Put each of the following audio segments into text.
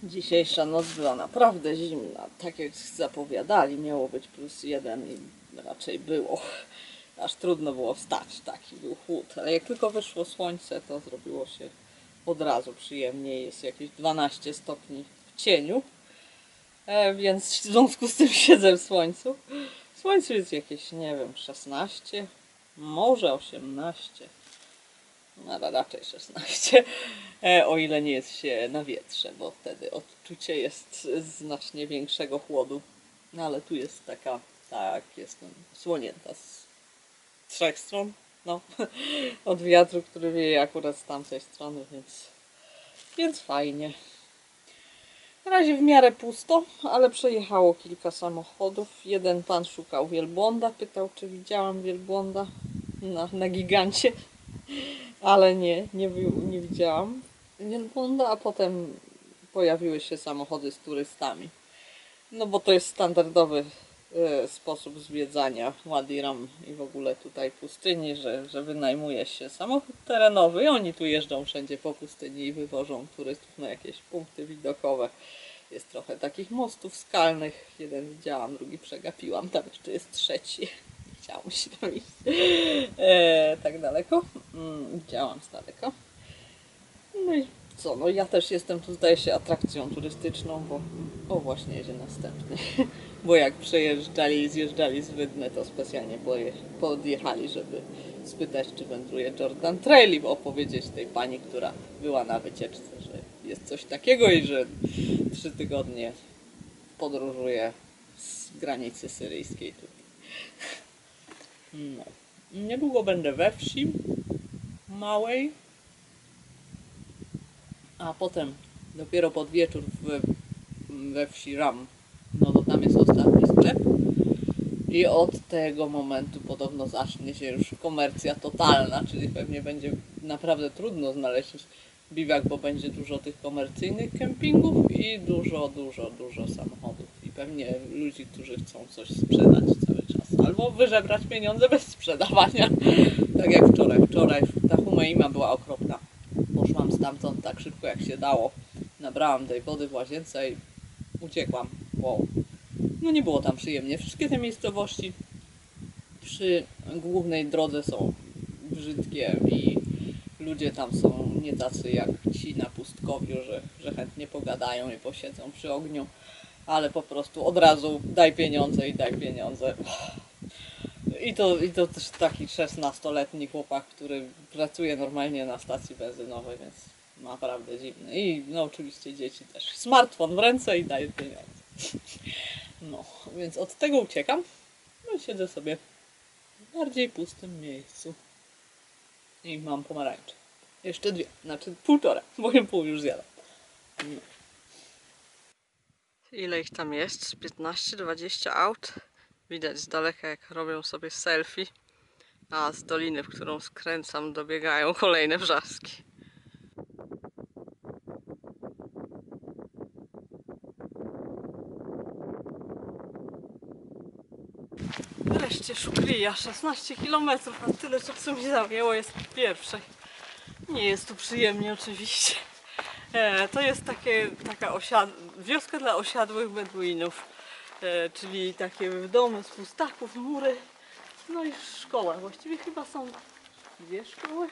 Dzisiejsza noc była naprawdę zimna, tak jak zapowiadali, miało być +1 i raczej było. Aż trudno było wstać, taki był chłód. Ale jak tylko wyszło słońce, to zrobiło się od razu przyjemniej. Jest jakieś 12 stopni w cieniu, więc w związku z tym siedzę w słońcu. W słońcu jest jakieś, nie wiem, 16, może 18. Ale raczej 16, o ile nie jest się na wietrze, bo wtedy odczucie jest znacznie większego chłodu. No ale tu jest taka, tak, jestem słonięta z 3 stron, no, od wiatru, który wieje akurat z tamtej strony, więc fajnie. Na razie w miarę pusto, ale przejechało kilka samochodów. Jeden pan szukał wielbłąda, pytał, czy widziałam wielbłąda na gigancie. Ale nie widziałam wielbłąda, a potem pojawiły się samochody z turystami. No bo to jest standardowy sposób zwiedzania Wadi Rum i w ogóle tutaj pustyni, że wynajmuje się samochód terenowy i oni tu jeżdżą wszędzie po pustyni i wywożą turystów na jakieś punkty widokowe. Jest trochę takich mostów skalnych. Jeden widziałam, drugi przegapiłam, tam jeszcze jest trzeci. Chciałam się tam iść tak daleko. Widziałam z daleka. No i co, no ja też jestem tu, zdaje się, atrakcją turystyczną, bo o właśnie jedzie następny. Bo jak przejeżdżali i zjeżdżali z Wydmy, to specjalnie podjechali, żeby spytać, czy wędruje Jordan Trail i opowiedzieć tej pani, która była na wycieczce, że jest coś takiego i że 3 tygodnie podróżuje z granicy syryjskiej tutaj. No. Niedługo będę we wsi małej, a potem dopiero pod wieczór we wsi Ram, no to tam jest ostatni sklep i od tego momentu podobno zacznie się już komercja totalna, czyli pewnie będzie naprawdę trudno znaleźć biwak, bo będzie dużo tych komercyjnych kempingów i dużo samochodów i pewnie ludzi, którzy chcą coś sprzedać cały czas albo wyżebrać pieniądze bez sprzedawania, tak jak wczoraj. Wczoraj ta Humeima była okropna. Poszłam stamtąd tak szybko jak się dało. Nabrałam tej wody w łazience i uciekłam. Wow. No nie było tam przyjemnie. Wszystkie te miejscowości przy głównej drodze są brzydkie i ludzie tam są nie tacy jak ci na pustkowiu, że chętnie pogadają i posiedzą przy ogniu, ale po prostu od razu daj pieniądze i daj pieniądze. I to też taki 16-letni chłopak, który pracuje normalnie na stacji benzynowej, więc naprawdę dziwny. I no oczywiście dzieci też. Smartfon w ręce i daje pieniądze. No, więc od tego uciekam. No i siedzę sobie w bardziej pustym miejscu. I mam pomarańcze. Jeszcze 2, znaczy 1,5, bo pół już zjadam. No. Ile ich tam jest? 15-20 aut? Widać z daleka, jak robią sobie selfie, a z doliny, w którą skręcam, dobiegają kolejne wrzaski. Wreszcie Szukrija, 16 km, a tyle czasu mi zajęło jest pierwszej. Nie jest tu przyjemnie oczywiście. To jest taka wioska dla osiadłych Beduinów, czyli takie domy z pustaków, mury, no i szkoła. Właściwie chyba są dwie szkoły.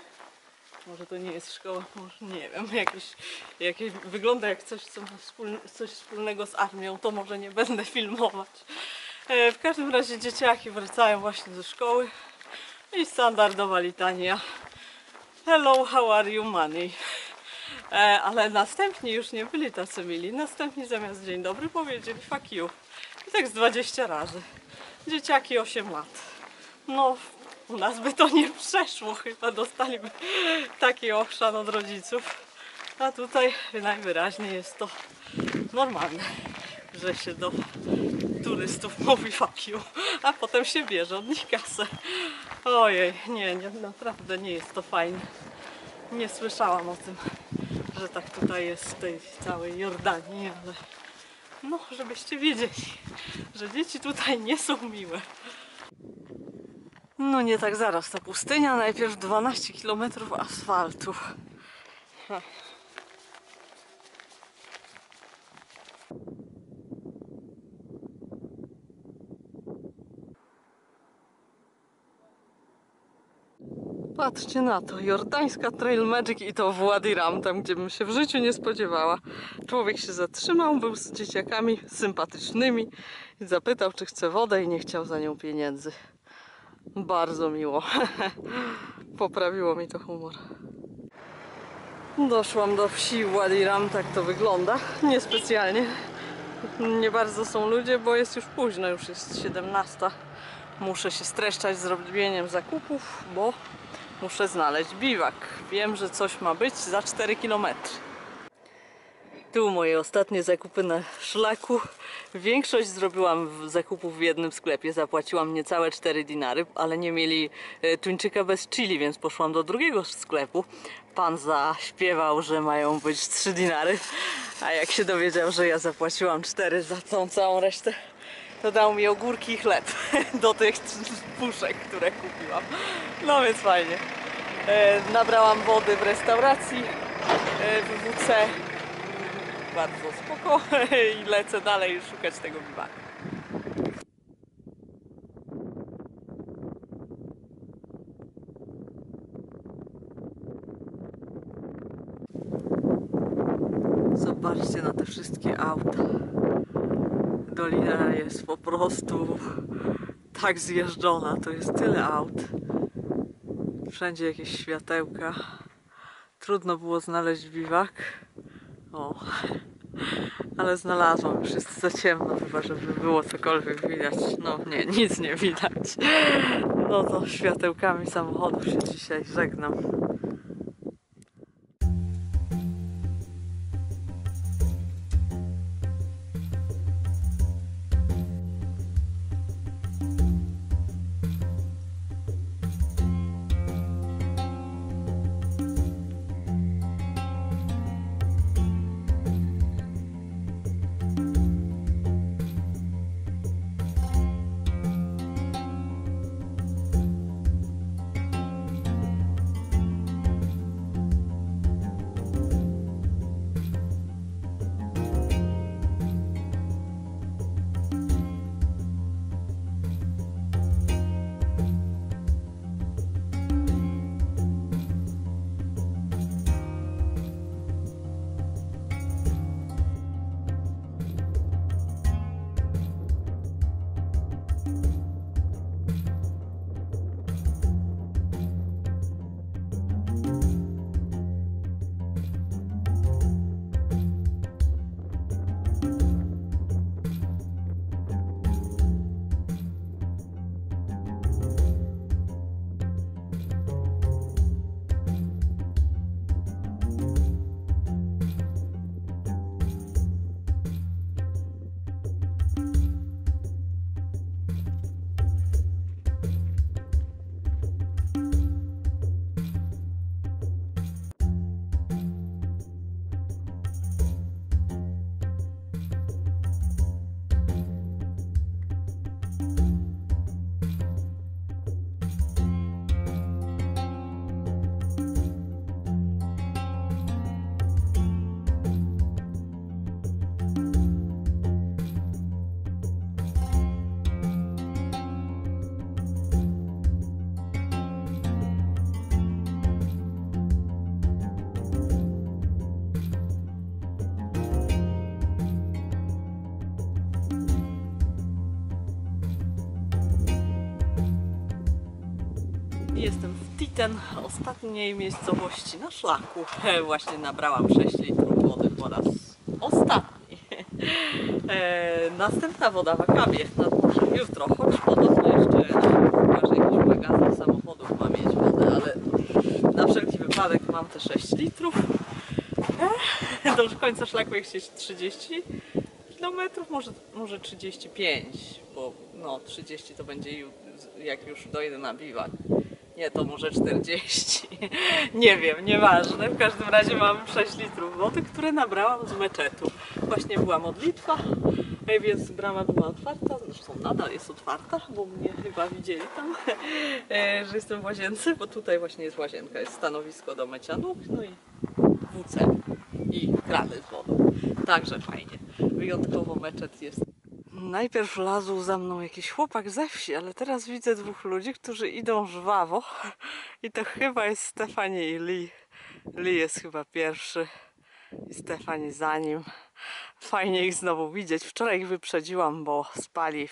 Może to nie jest szkoła, może nie wiem, jakieś wygląda jak coś, co ma coś wspólnego z armią, to może nie będę filmować. W każdym razie dzieciaki wracają właśnie ze szkoły i standardowa litania. Hello, how are you, money? Ale następni już nie byli tacy mili. Następni zamiast dzień dobry powiedzieli fuck you. I tak z 20 razy. Dzieciaki 8 lat. No, u nas by to nie przeszło, chyba dostaliby taki ochrzan od rodziców. A tutaj najwyraźniej jest to normalne, że się do turystów mówi fuck you, a potem się bierze od nich kasę. Ojej, nie, naprawdę nie jest to fajne. Nie słyszałam o tym, że tak tutaj jest w tej całej Jordanii, ale no, żebyście wiedzieli, że dzieci tutaj nie są miłe. No nie tak zaraz ta pustynia, najpierw 12 km asfaltu. Patrzcie na to, jordańska Trail Magic i to w Wadi Rum, tam gdzie bym się w życiu nie spodziewała. Człowiek się zatrzymał, był z dzieciakami sympatycznymi i zapytał, czy chce wodę i nie chciał za nią pieniędzy. Bardzo miło. Poprawiło mi to humor. Doszłam do wsi Wadi Rum, tak to wygląda. Niespecjalnie. Nie bardzo są ludzie, bo jest już późno, już jest 17. Muszę się streszczać z robieniem zakupów, bo muszę znaleźć biwak. Wiem, że coś ma być za 4 km. Tu moje ostatnie zakupy na szlaku. Większość zrobiłam zakupów w jednym sklepie. Zapłaciłam niecałe 4 dinary, ale nie mieli tuńczyka bez chili, więc poszłam do drugiego sklepu. Pan zaśpiewał, że mają być 3 dinary, a jak się dowiedział, że ja zapłaciłam 4 za tą całą resztę, to dał mi ogórki i chleb do tych puszek, które kupiłam. No więc fajnie. Nabrałam wody w restauracji w WC. Bardzo spoko i lecę dalej szukać tego biwaku. Zobaczcie na te wszystkie auta. Dolina jest po prostu tak zjeżdżona, to jest tyle aut. Wszędzie jakieś światełka. Trudno było znaleźć biwak. O, ale znalazłam, już jest za ciemno, chyba żeby było cokolwiek widać. No nie, nic nie widać. No to światełkami samochodów się dzisiaj żegnam. Jestem w Titen, ostatniej miejscowości na szlaku. Właśnie nabrałam 6 litrów wody po raz ostatni. Następna woda w Akabie nad morzem jutro, choć podobno jeszcze chyba, że jakiś magazyn samochodów ma mieć wodę, ale na wszelki wypadek mam te 6 litrów. Do końca szlaku jak się 30 km, może 35, bo no 30 to będzie jak już dojdę na biwak. Nie, to może 40. Nie wiem, nieważne. W każdym razie mam 6 litrów wody, które nabrałam z meczetu. Właśnie była modlitwa, więc brama była otwarta. Zresztą nadal jest otwarta, bo mnie chyba widzieli tam, że jestem w łazience, bo tutaj właśnie jest łazienka, jest stanowisko do mycia nóg, no i WC i krany z wodą. Także fajnie. Wyjątkowo meczet jest. Najpierw lazł za mną jakiś chłopak ze wsi, ale teraz widzę dwóch ludzi, którzy idą żwawo i to chyba jest Stefani i Lee. Lee jest chyba pierwszy i Stefani za nim. Fajnie ich znowu widzieć. Wczoraj ich wyprzedziłam, bo spali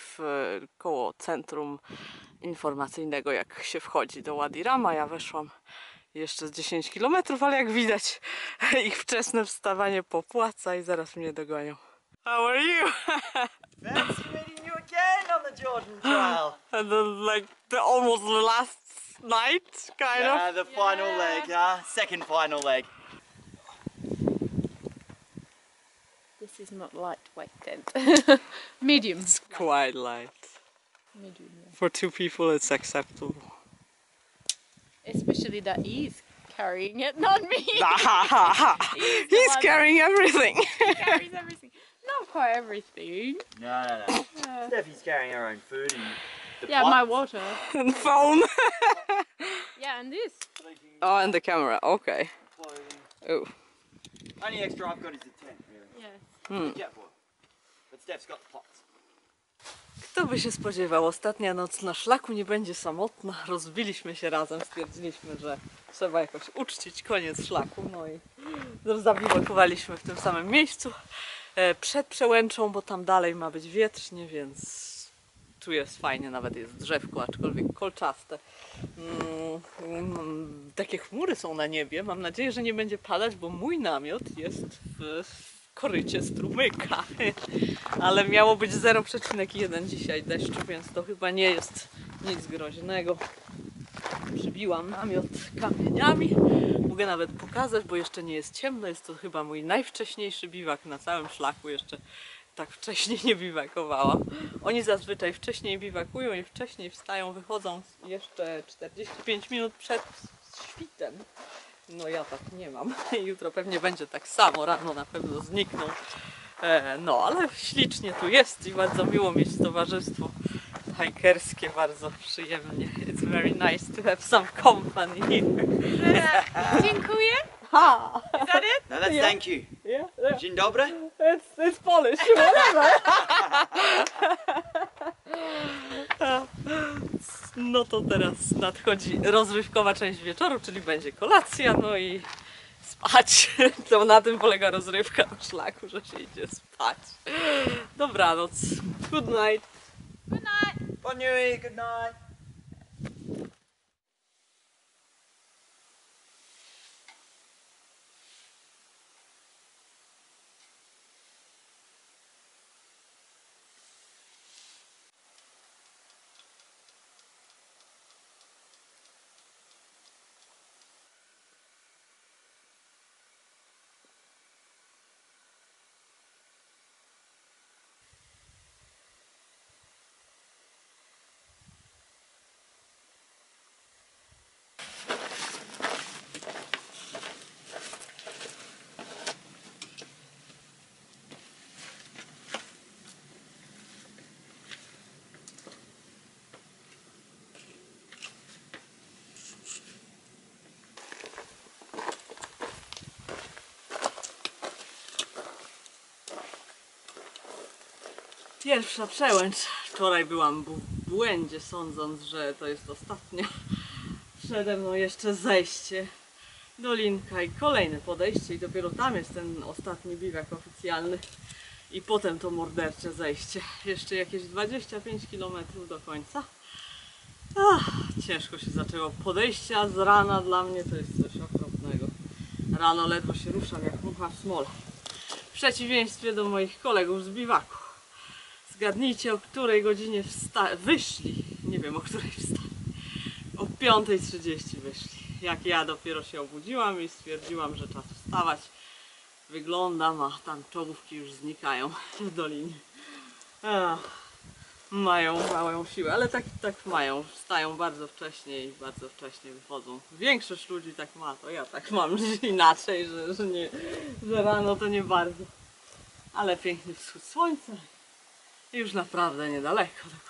koło centrum informacyjnego, jak się wchodzi do Wadi Rama. Ja weszłam jeszcze z 10 km, ale jak widać ich wczesne wstawanie popłaca i zaraz mnie dogonią. How are you? Fancy meeting you again on the Jordan Trail. And then like almost the last night, kind of. The final leg, second final leg. This is not lightweight tent. Medium. It's quite light. Medium, yeah. For two people it's acceptable. Especially that he's carrying it, not me. He's carrying everything. He carries everything. Not quite everything. No. Steffi's carrying her own food and the Yeah, pot. my water. And phone. Yeah, and this. Oh, and the camera. Okay. Clothing. Oh. Only extra I've got is the tent, really. Yeah. Yeah, boy. But Steph's got the pots. Kto by się spodziewał, ostatnia noc na szlaku nie będzie samotna. Rozbiliśmy się razem, stwierdziliśmy, że trzeba jakoś uczcić koniec szlaku. No i zabiwakowaliśmy w tym samym miejscu przed przełęczą, bo tam dalej ma być wietrznie, więc tu jest fajnie, nawet jest drzewko, aczkolwiek kolczaste. Takie chmury są na niebie. Mam nadzieję, że nie będzie padać, bo mój namiot jest w korycie strumyka. Ale miało być 0,1 dzisiaj deszczu, więc to chyba nie jest nic groźnego. Przybiłam namiot kamieniami. Mogę nawet pokazać, bo jeszcze nie jest ciemno. Jest to chyba mój najwcześniejszy biwak na całym szlaku. Jeszcze tak wcześniej nie biwakowałam. Oni zazwyczaj wcześniej biwakują i wcześniej wstają, wychodzą jeszcze 45 minut przed świtem. No ja tak nie mam. Jutro pewnie będzie tak samo, rano na pewno znikną. No ale ślicznie tu jest i bardzo miło mieć towarzystwo hikerskie, bardzo przyjemnie. It's very nice to have some company here. Dziękuję. Ha! Is that it? No, that's Yeah. thank you. Yeah, Dzień dobry. it's Polish, whatever. No to teraz nadchodzi rozrywkowa część wieczoru, czyli będzie kolacja, no i spać. To na tym polega rozrywka na szlaku, że się idzie spać. Dobranoc. Good night. Good night. Bon nuit, good night. Pierwsza przełęcz. Wczoraj byłam w błędzie, sądząc, że to jest ostatnia. Przede mną jeszcze zejście, dolinka i kolejne podejście i dopiero tam jest ten ostatni biwak oficjalny i potem to mordercze zejście. Jeszcze jakieś 25 km do końca. ciężko się zaczęło. Podejścia z rana dla mnie to jest coś okropnego. Rano ledwo się ruszam jak mucha w smole. W przeciwieństwie do moich kolegów z biwaku. Zgadnijcie, o której godzinie wyszli. Nie wiem, o której wstali. O 5:30 wyszli. Jak ja dopiero się obudziłam i stwierdziłam, że czas wstawać. Wyglądam, a tam czołówki już znikają w dolinie. Mają siłę, ale tak mają. Wstają bardzo wcześnie i bardzo wcześnie wychodzą. Większość ludzi tak ma, to ja tak mam inaczej, że rano to nie bardzo. Ale piękny wschód słońca i już naprawdę niedaleko do końca.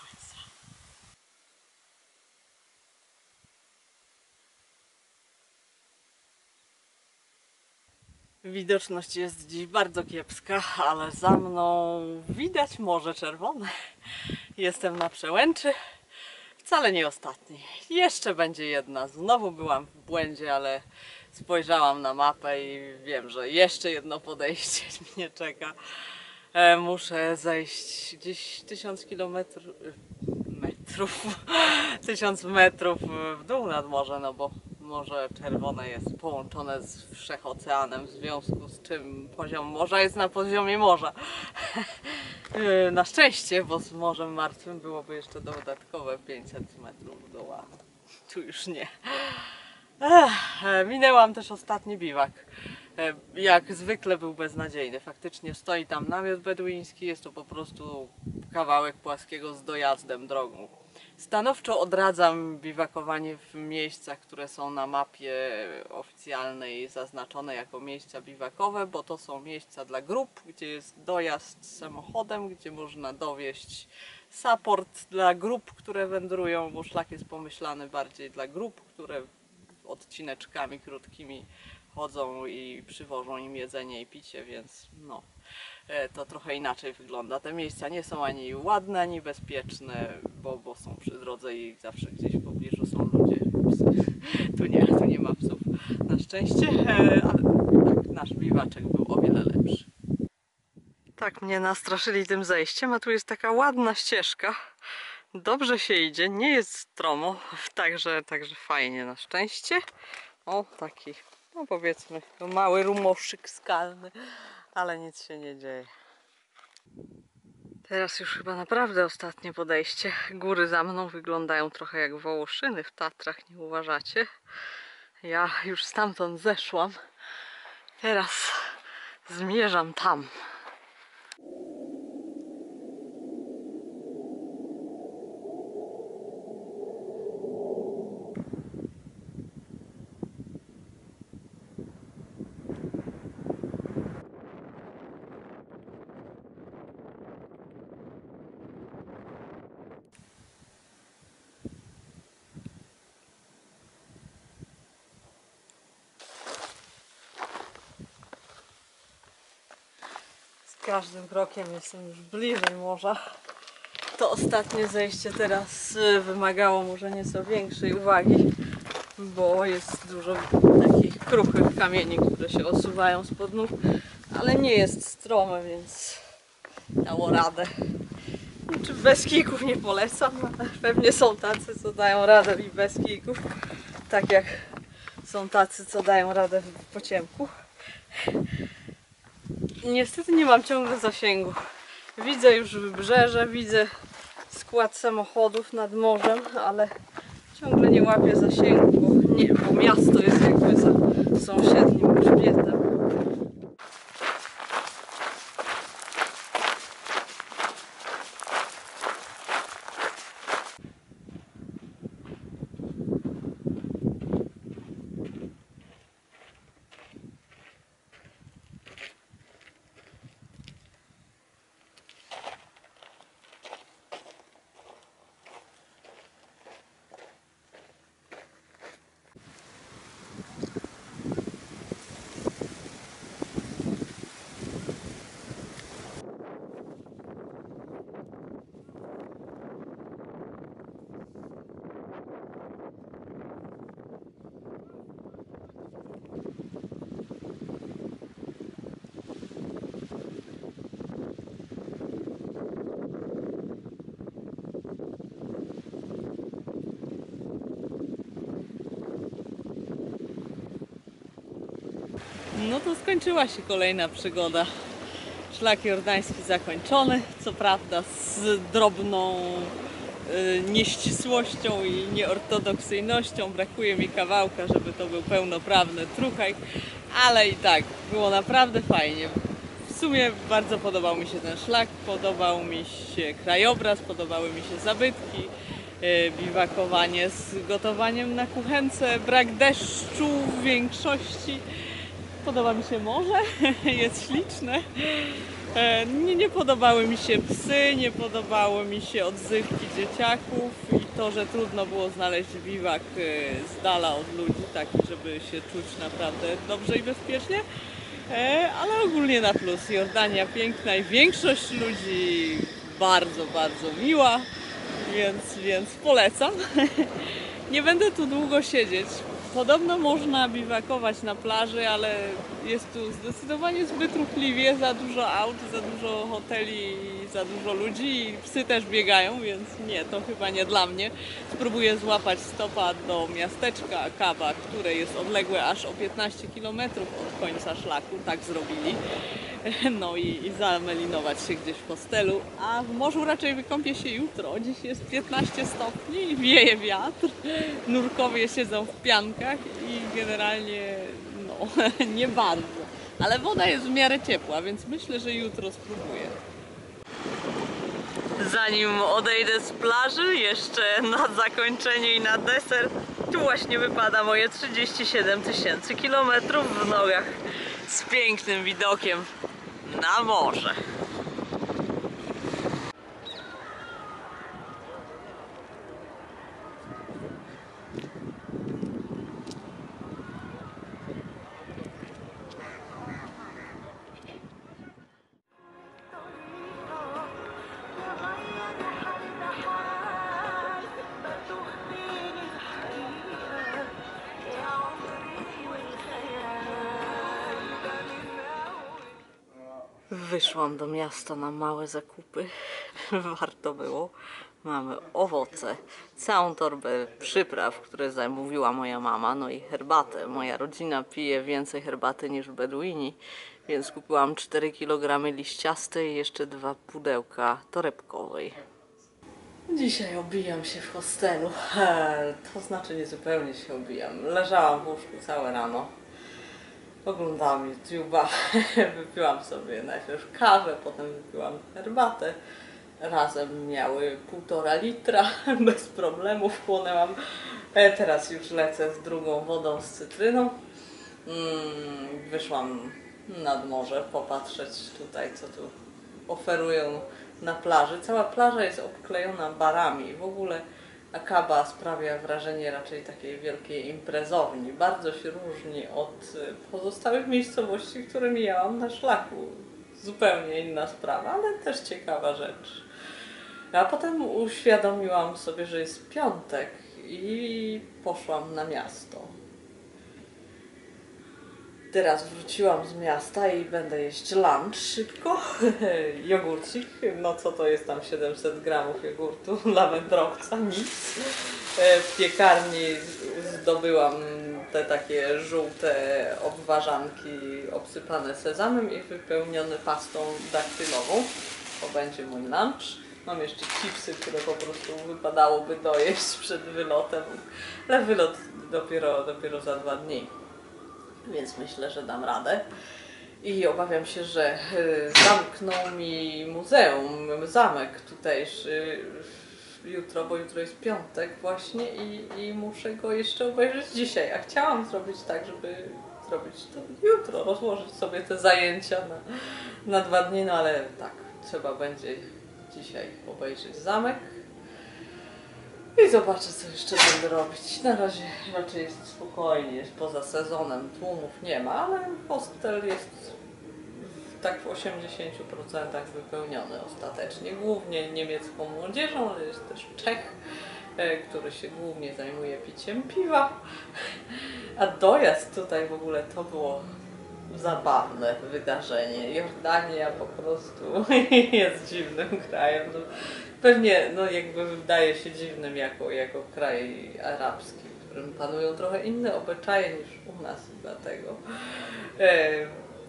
Widoczność jest dziś bardzo kiepska, ale za mną widać Morze Czerwone. Jestem na przełęczy, wcale nie ostatni. Jeszcze będzie jedna. Znowu byłam w błędzie, ale spojrzałam na mapę i wiem, że jeszcze jedno podejście mnie czeka. Muszę zejść gdzieś 1000 metrów w dół nad morze, no bo Morze Czerwone jest połączone z Wszechoceanem, w związku z czym poziom morza jest na poziomie morza. Na szczęście, bo z Morzem Martwym byłoby jeszcze dodatkowe 500 metrów do dołu. Tu już nie. Minęłam też ostatni biwak. Jak zwykle był beznadziejny. Faktycznie stoi tam namiot beduiński, jest to po prostu kawałek płaskiego z dojazdem drogą. Stanowczo odradzam biwakowanie w miejscach, które są na mapie oficjalnej zaznaczone jako miejsca biwakowe, bo to są miejsca dla grup, gdzie jest dojazd samochodem, gdzie można dowieźć support dla grup, które wędrują, bo szlak jest pomyślany bardziej dla grup, które odcineczkami krótkimi chodzą i przywożą im jedzenie i picie, więc no, to trochę inaczej wygląda. Te miejsca nie są ani ładne, ani bezpieczne, bo są przy drodze i zawsze gdzieś w pobliżu są ludzie. Tu nie ma psów na szczęście, ale tak, nasz biwaczek był o wiele lepszy. Tak mnie nastraszyli tym zejściem, a tu jest taka ładna ścieżka. Dobrze się idzie, nie jest stromo, także fajnie na szczęście. O, taki, no powiedzmy, mały rumowszyk skalny, ale nic się nie dzieje. Teraz już chyba naprawdę ostatnie podejście. Góry za mną wyglądają trochę jak Wołoszyny w Tatrach, nie uważacie? Ja już stamtąd zeszłam. Teraz zmierzam tam. Z każdym krokiem jestem już bliżej morza. To ostatnie zejście teraz wymagało może nieco większej uwagi, bo jest dużo takich kruchych kamieni, które się osuwają spod nóg, ale nie jest strome, więc dało radę. Czy bez kijków nie polecam, ale pewnie są tacy, co dają radę i bez kijków, tak jak są tacy, co dają radę po ciemku. Niestety nie mam ciągle zasięgu. Widzę już wybrzeże, widzę skład samochodów nad morzem, ale ciągle nie łapię zasięgu, bo miasto jest jakby za sąsiednim grzbietem. to skończyła się kolejna przygoda. Szlak jordański zakończony, co prawda z drobną nieścisłością i nieortodoksyjnością. Brakuje mi kawałka, żeby to był pełnoprawny truchajk, ale i tak było naprawdę fajnie. W sumie bardzo podobał mi się ten szlak, podobał mi się krajobraz, podobały mi się zabytki, biwakowanie z gotowaniem na kuchence, brak deszczu w większości. Podoba mi się morze, jest śliczne. Nie podobały mi się psy, nie podobały mi się odzywki dzieciaków i to, że trudno było znaleźć biwak z dala od ludzi, taki, żeby się czuć naprawdę dobrze i bezpiecznie. Ale ogólnie na plus. Jordania piękna i większość ludzi bardzo, bardzo miła, więc polecam. Nie będę tu długo siedzieć. Podobno można biwakować na plaży, ale jest tu zdecydowanie zbyt ruchliwie, za dużo aut, za dużo hoteli, za dużo ludzi i psy też biegają, więc nie, to chyba nie dla mnie. Spróbuję złapać stopa do miasteczka Akaba, które jest odległe aż o 15 km od końca szlaku, tak zrobili. No i zamelinować się gdzieś w hostelu, a w morzu raczej wykąpię się jutro. Dziś jest 15 stopni, wieje wiatr, nurkowie siedzą w piankach i generalnie no nie bardzo. Ale woda jest w miarę ciepła, więc myślę, że jutro spróbuję. Zanim odejdę z plaży, jeszcze na zakończenie i na deser, tu właśnie wypada moje 37 000 kilometrów w nogach z pięknym widokiem na morze. Wyszłam do miasta na małe zakupy. Warto było. Mamy owoce, całą torbę przypraw, które zamówiła moja mama, no i herbatę. Moja rodzina pije więcej herbaty niż Beduini, więc kupiłam 4 kg liściastej i jeszcze 2 pudełka torebkowej. Dzisiaj obijam się w hostelu. To znaczy nie zupełnie się obijam. Leżałam w łóżku całe rano. Oglądałam YouTube'a, wypiłam sobie najpierw kawę, potem wypiłam herbatę. Razem miały 1,5 litra, bez problemu wchłonęłam. Teraz już lecę z drugą wodą z cytryną. Wyszłam nad morze popatrzeć tutaj, co tu oferują na plaży. Cała plaża jest obklejona barami. W ogóle Akaba sprawia wrażenie raczej takiej wielkiej imprezowni. Bardzo się różni od pozostałych miejscowości, które mijałam na szlaku. Zupełnie inna sprawa, ale też ciekawa rzecz. A potem uświadomiłam sobie, że jest piątek i poszłam na miasto. Teraz wróciłam z miasta i będę jeść lunch szybko. Jogurcik, no co to jest tam 700 gramów jogurtu dla wędrowca, nic. W piekarni zdobyłam te takie żółte obwarzanki obsypane sezamem i wypełnione pastą daktylową. To będzie mój lunch. Mam jeszcze chipsy, które po prostu wypadałoby dojeść przed wylotem, ale wylot dopiero za 2 dni. Więc myślę, że dam radę. I obawiam się, że zamkną mi muzeum, zamek tutejszy jutro, bo jutro jest piątek właśnie i muszę go jeszcze obejrzeć dzisiaj. A chciałam zrobić tak, żeby zrobić to jutro, rozłożyć sobie te zajęcia na 2 dni, no ale tak, trzeba będzie dzisiaj obejrzeć zamek. I zobaczę, co jeszcze będę robić. Na razie raczej jest spokojnie, jest poza sezonem, tłumów nie ma, ale hostel jest tak w 80% wypełniony ostatecznie. Głównie niemiecką młodzieżą, ale jest też Czech, który się głównie zajmuje piciem piwa. A dojazd tutaj w ogóle to było zabawne wydarzenie. Jordania po prostu jest dziwnym krajem. No, pewnie no jakby wydaje się dziwnym jako kraj arabski, którym panują trochę inne obyczaje niż u nas, dlatego.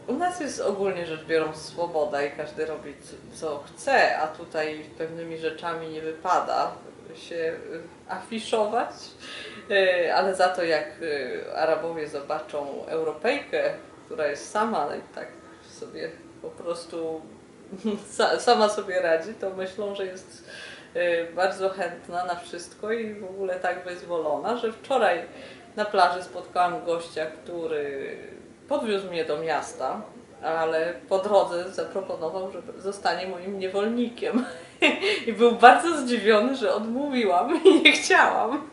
U nas jest ogólnie rzecz biorąc swoboda i każdy robi co chce, a tutaj pewnymi rzeczami nie wypada się afiszować, ale za to jak Arabowie zobaczą Europejkę, która jest sama i tak sobie po prostu sama sobie radzi, to myślą, że jest bardzo chętna na wszystko i w ogóle tak wyzwolona, że wczoraj na plaży spotkałam gościa, który podwiózł mnie do miasta, ale po drodze zaproponował, że zostanie moim niewolnikiem. I był bardzo zdziwiony, że odmówiłam i nie chciałam.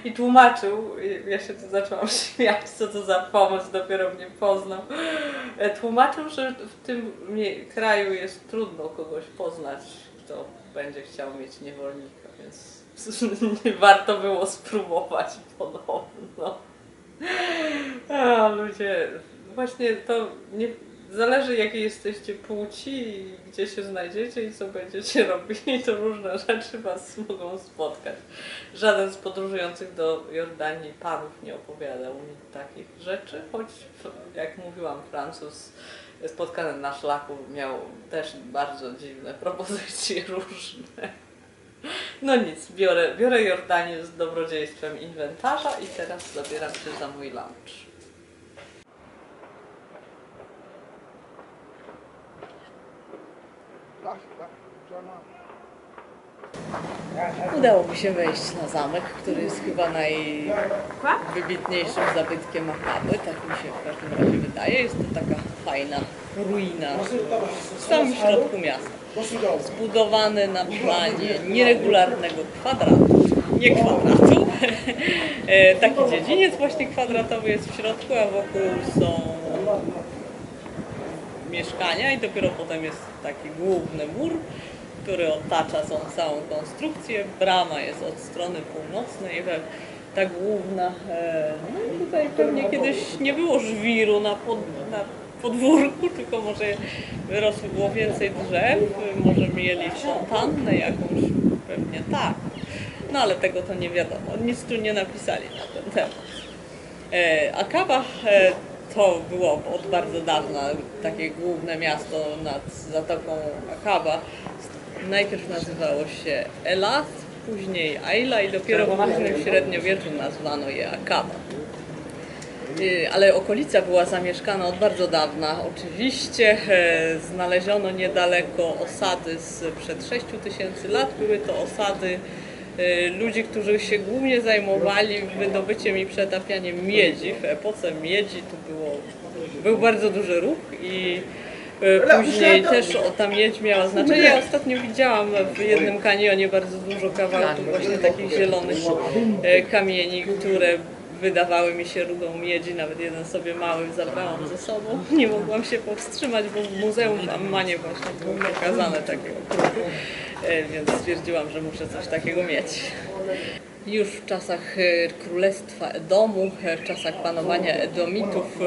I tłumaczył, ja się tu zaczęłam śmiać, co to za pomoc, dopiero mnie poznał. Tłumaczył, że w tym kraju jest trudno kogoś poznać, kto będzie chciał mieć niewolnika, więc warto było spróbować podobno. A ludzie, właśnie to nie zależy jakiej jesteście płci i gdzie się znajdziecie i co będziecie robili, to różne rzeczy was mogą spotkać. Żaden z podróżujących do Jordanii panów nie opowiadał mi takich rzeczy, choć jak mówiłam, Francuz spotkany na szlaku miał też bardzo dziwne propozycje różne. No nic, biorę Jordanię z dobrodziejstwem inwentarza i teraz zabieram się za mój lunch. Udało mi się wejść na zamek, który jest chyba najwybitniejszym zabytkiem Akaby, tak mi się w każdym razie wydaje. Jest to taka fajna ruina w samym środku miasta. Zbudowany na planie nieregularnego kwadratu, nie kwadratu. Taki dziedziniec właśnie kwadratowy jest w środku, a wokół są mieszkania i dopiero potem jest taki główny mur, który otacza tą całą konstrukcję. Brama jest od strony północnej, ta główna. No i tutaj pewnie kiedyś nie było żwiru na podwórku, tylko może było więcej drzew, może mieli fontannę jakąś, pewnie tak. No ale tego to nie wiadomo, nic tu nie napisali na ten temat. Akaba to było od bardzo dawna takie główne miasto nad Zatoką Akaba. Najpierw nazywało się Elath, później Aila i dopiero w późnym średniowieczu nazwano je Akaba. Ale okolica była zamieszkana od bardzo dawna. Oczywiście znaleziono niedaleko osady sprzed 6000 lat. Były to osady ludzi, którzy się głównie zajmowali wydobyciem i przetapianiem miedzi. W epoce miedzi tu był bardzo duży ruch i później też ta miedź miała znaczenie. Ja ostatnio widziałam w jednym kanionie bardzo dużo kawałków właśnie takich zielonych kamieni, które wydawały mi się rudą miedzi, nawet jeden sobie mały zabrałam ze sobą. Nie mogłam się powstrzymać, bo w muzeum w Ammanie właśnie było pokazane takie okruchy, więc stwierdziłam, że muszę coś takiego mieć. Już w czasach Królestwa Edomu, w czasach panowania Edomitów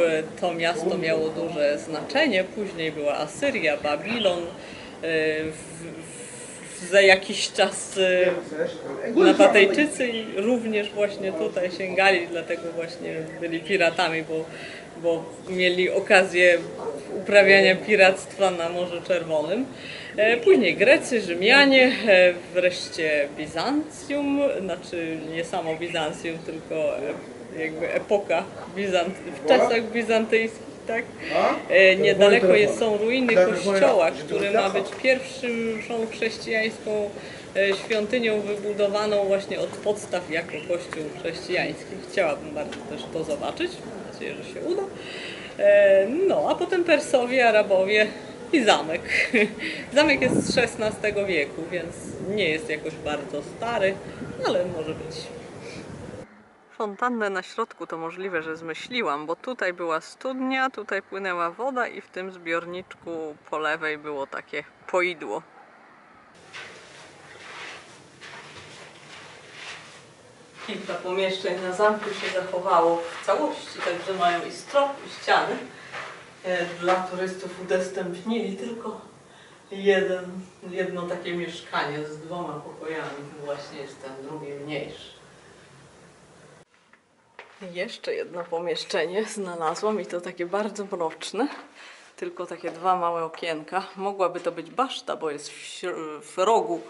to miasto miało duże znaczenie. Później była Asyria, Babilon. Za jakiś czas Nabatejczycy również właśnie tutaj sięgali, dlatego właśnie byli piratami, bo mieli okazję uprawiania piractwa na Morzu Czerwonym. Później Grecy, Rzymianie, wreszcie Bizancjum, znaczy nie samo Bizancjum, tylko jakby epoka w czasach bizantyjskich. Tak? Niedaleko są ruiny kościoła, który ma być pierwszą chrześcijańską świątynią wybudowaną właśnie od podstaw jako kościół chrześcijański. Chciałabym bardzo też to zobaczyć, mam nadzieję, że się uda. No, a potem Persowie, Arabowie i zamek. Zamek jest z XVI wieku, więc nie jest jakoś bardzo stary, ale może być. Fontannę na środku to możliwe, że zmyśliłam, bo tutaj była studnia, tutaj płynęła woda i w tym zbiorniczku po lewej było takie poidło. Kilka pomieszczeń na zamku się zachowało w całości, także mają i strop, i ściany. Dla turystów udostępnili tylko jedno takie mieszkanie z 2 pokojami. Właśnie jest ten drugi mniejszy. Jeszcze jedno pomieszczenie znalazłam i to takie bardzo mroczne. Tylko takie dwa małe okienka. Mogłaby to być baszta, bo jest w rogu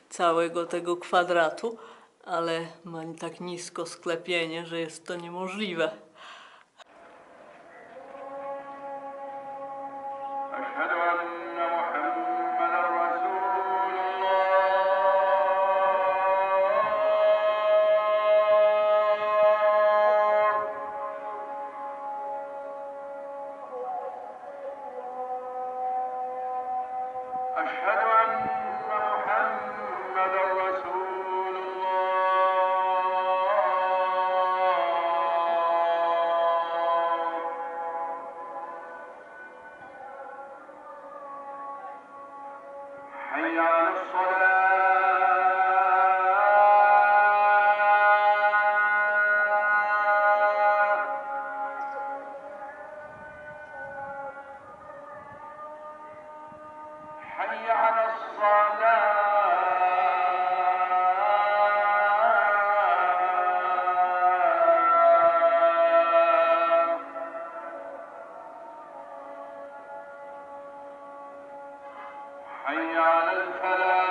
całego tego kwadratu, ale ma tak nisko sklepienie, że jest to niemożliwe. حي على الصلاة حي على الصلاة حي على الفلاح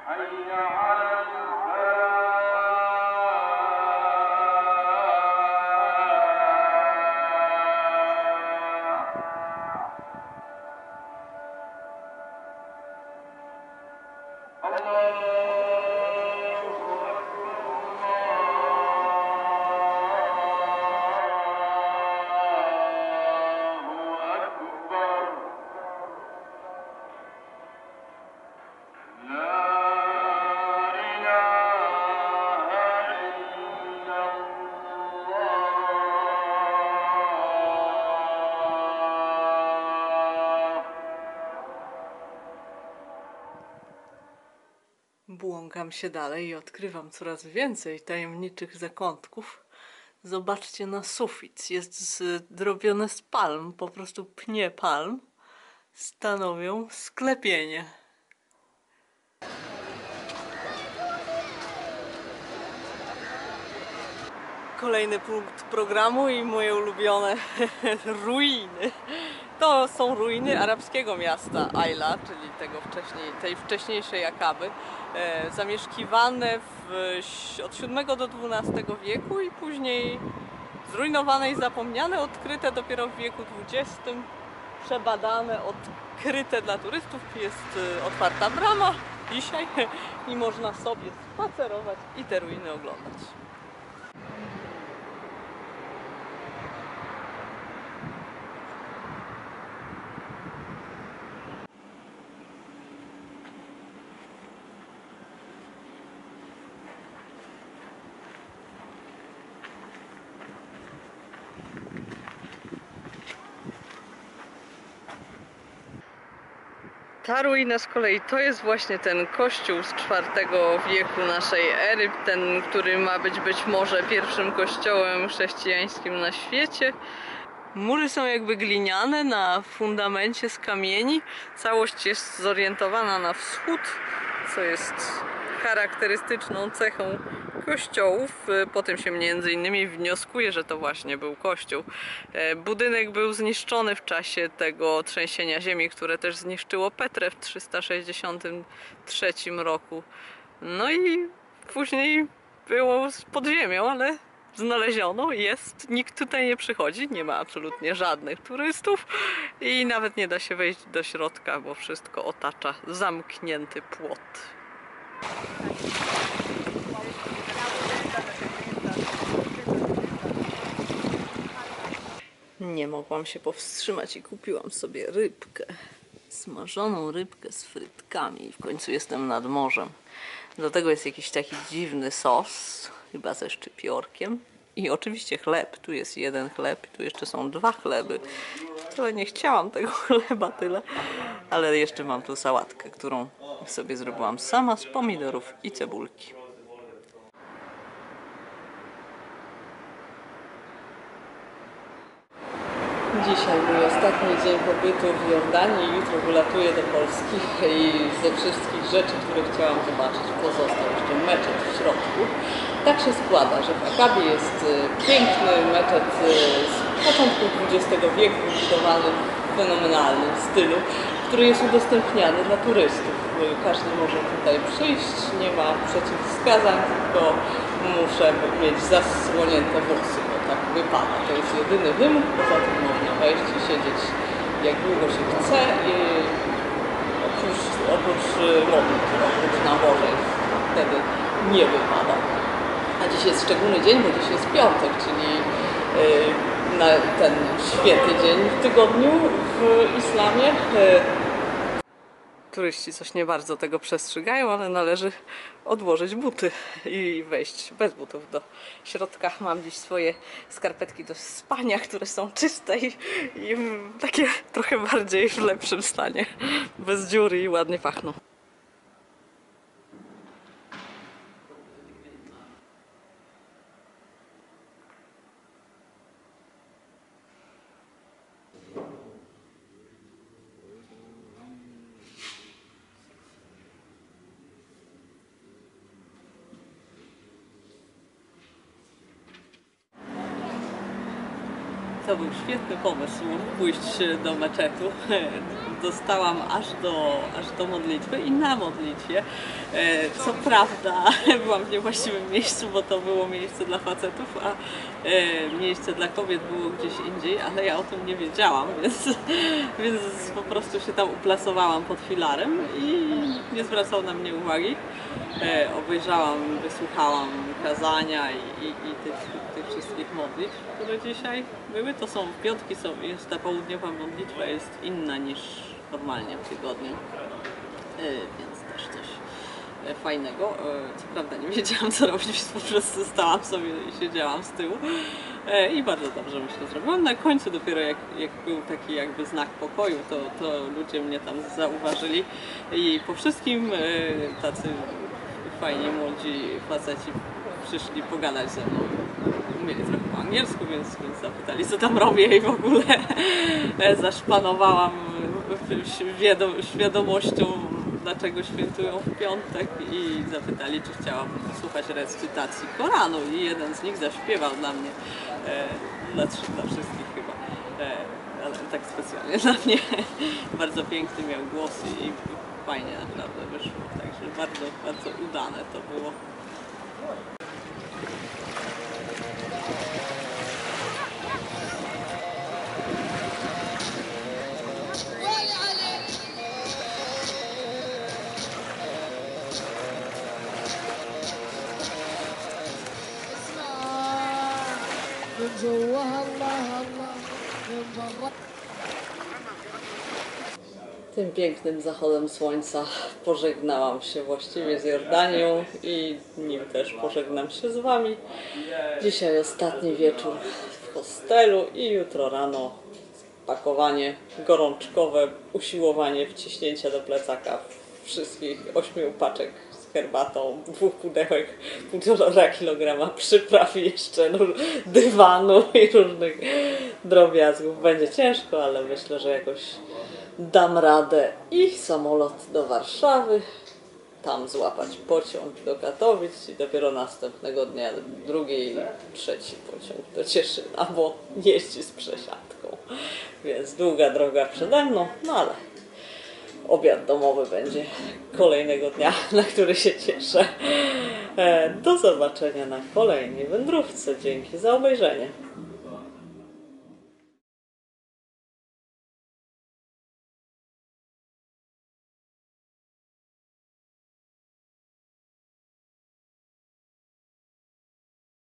حي على Błąkam się dalej i odkrywam coraz więcej tajemniczych zakątków. Zobaczcie na sufit. Jest zrobione z palm, po prostu pnie palm stanowią sklepienie. Kolejny punkt programu i moje ulubione ruiny. To są ruiny arabskiego miasta Ayla, czyli tej wcześniejszej Akaby, zamieszkiwane od VII do XII wieku i później zrujnowane i zapomniane, odkryte dopiero w wieku XX, przebadane, odkryte dla turystów. Jest otwarta brama dzisiaj i można sobie spacerować i te ruiny oglądać. Ta ruina z kolei to jest właśnie ten kościół z IV wieku naszej ery, ten, który ma być może pierwszym kościołem chrześcijańskim na świecie. Mury są jakby gliniane na fundamencie z kamieni. Całość jest zorientowana na wschód, co jest charakterystyczną cechą kościołów. Po tym się między innymi wnioskuje, że to właśnie był kościół. Budynek był zniszczony w czasie tego trzęsienia ziemi, które też zniszczyło Petrę w 363 roku. No i później było pod ziemią, ale znaleziono, jest, nikt tutaj nie przychodzi, nie ma absolutnie żadnych turystów i nawet nie da się wejść do środka, bo wszystko otacza zamknięty płot. Nie mogłam się powstrzymać i kupiłam sobie rybkę. Smażoną rybkę z frytkami. W końcu jestem nad morzem. Do tego jest jakiś taki dziwny sos, chyba ze szczypiorkiem. I oczywiście chleb. Tu jest jeden chleb, tu jeszcze są dwa chleby. Wcale nie chciałam tego chleba tyle. Ale jeszcze mam tu sałatkę, którą sobie zrobiłam sama z pomidorów i cebulki. Dzisiaj mój ostatni dzień pobytu w Jordanii. Jutro wylatuję do Polski i ze wszystkich rzeczy, które chciałam zobaczyć, pozostał jeszcze meczet w środku. Tak się składa, że w Akabie jest piękny meczet z początku XX wieku, budowany w fenomenalnym stylu, który jest udostępniany dla turystów. Każdy może tutaj przyjść, nie ma przeciwwskazań, tylko muszę mieć zasłonięte włosy, bo tak wypada. To jest jedyny wymóg, poza tym można wejść i siedzieć jak długo się chce, i oprócz modlitw, oprócz nabożeń, wtedy nie wypada. A dziś jest szczególny dzień, bo dziś jest piątek, czyli na ten święty dzień w tygodniu w islamie. Turyści coś nie bardzo tego przestrzegają, ale należy odłożyć buty i wejść bez butów do środka. Mam dziś swoje skarpetki do spania, które są czyste i takie trochę bardziej w lepszym stanie. Bez dziury i ładnie pachną. To był świetny pomysł pójść do meczetu. Dostałam aż do modlitwy i na modlitwie. Co prawda byłam w niewłaściwym miejscu, bo to było miejsce dla facetów, a miejsce dla kobiet było gdzieś indziej, ale ja o tym nie wiedziałam, więc po prostu się tam uplasowałam pod filarem i nie zwracał na mnie uwagi. Obejrzałam, wysłuchałam kazania i tych wszystkich modlitw, które dzisiaj były. To są piątki, jest ta południowa modlitwa, jest inna niż normalnie w tygodniu, więc też coś fajnego. Co prawda nie wiedziałam, co robić, więc po prostu stałam sobie i siedziałam z tyłu i bardzo dobrze myślę zrobiłam. Na końcu dopiero jak był taki jakby znak pokoju, to ludzie mnie tam zauważyli i po wszystkim tacy fajni młodzi faceci przyszli pogadać ze mną. Umieli trochę po angielsku, więc zapytali, co tam robię i w ogóle zaszpanowałam świadomością, dlaczego świętują w piątek i zapytali, czy chciałam słuchać recytacji Koranu i jeden z nich zaśpiewał dla mnie, dla wszystkich chyba, ale tak specjalnie dla mnie. Bardzo piękny miał głos i fajnie naprawdę wyszło, także bardzo, bardzo udane to było. Tym pięknym zachodem słońca pożegnałam się właściwie z Jordanią i nim też pożegnam się z Wami. Dzisiaj ostatni wieczór w hostelu i jutro rano pakowanie gorączkowe, usiłowanie wciśnięcia do plecaka wszystkich 8 paczek z herbatą, 2 pudełek, 1,5 kilograma przypraw i jeszcze dywanu i różnych drobiazgów. Będzie ciężko, ale myślę, że jakoś dam radę i samolot do Warszawy, tam złapać pociąg do Katowic i dopiero następnego dnia drugi i trzeci pociąg do Cieszyna, bo jeździ z przesiadką, więc długa droga przede mną, no ale obiad domowy będzie kolejnego dnia, na który się cieszę. Do zobaczenia na kolejnej wędrówce. Dzięki za obejrzenie.